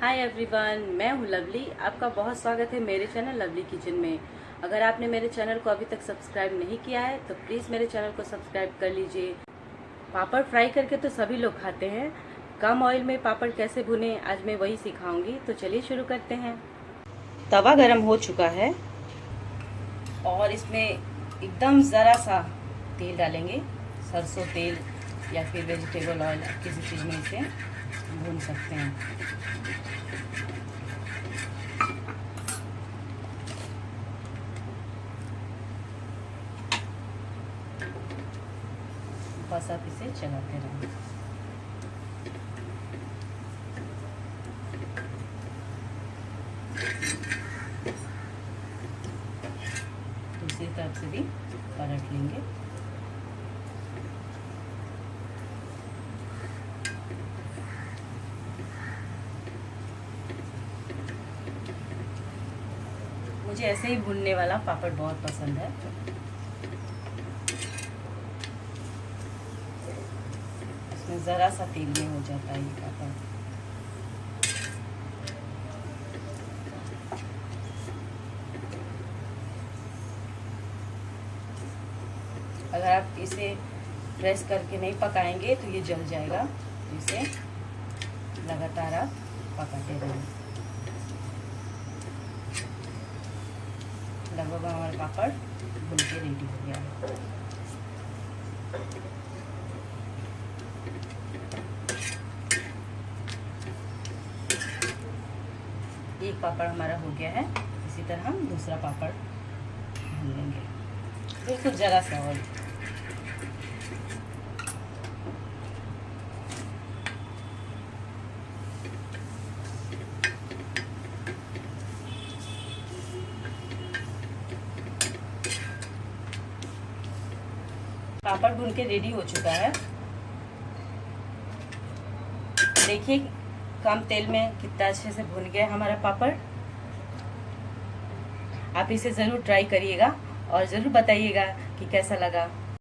Hi everyone, मैं हूँ lovely. आपका बहुत स्वागत है मेरे चैनल लवली किचन में। अगर आपने मेरे चैनल को अभी तक सब्सक्राइब नहीं किया है तो प्लीज़ मेरे चैनल को सब्सक्राइब कर लीजिए। पापड़ फ्राई करके तो सभी लोग खाते हैं, कम ऑयल में पापड़ कैसे भुने आज मैं वही सिखाऊंगी। तो चलिए शुरू करते हैं। तवा गरम हो चुका है और इसमें एकदम ज़रा सा तेल डालेंगे, सरसों तेल या फिर वेजिटेबल ऑयल, किसी चीज़ में इसे भून सकते हैं। बस आप इसे चलाते रहें। दूसरी तरफ से भी पलट लेंगे। मुझे ऐसे ही भुनने वाला पापड़ बहुत पसंद है। इसमें ज़रा सा तेल में हो जाता है ये पापड़। अगर आप इसे प्रेस करके नहीं पकाएंगे तो ये जल जाएगा। इसे लगातार आप पकाते रहें। लगभग हमारा पापड़ भून के रेडी हो गया है। एक पापड़ हमारा हो गया है। इसी तरह हम दूसरा पापड़ भून लेंगे। बिल्कुल ज़रा सा ऑयल। पापड़ भून के रेडी हो चुका है। देखिए कम तेल में कितना अच्छे से भुन गया हमारा पापड़। आप इसे ज़रूर ट्राई करिएगा और ज़रूर बताइएगा कि कैसा लगा।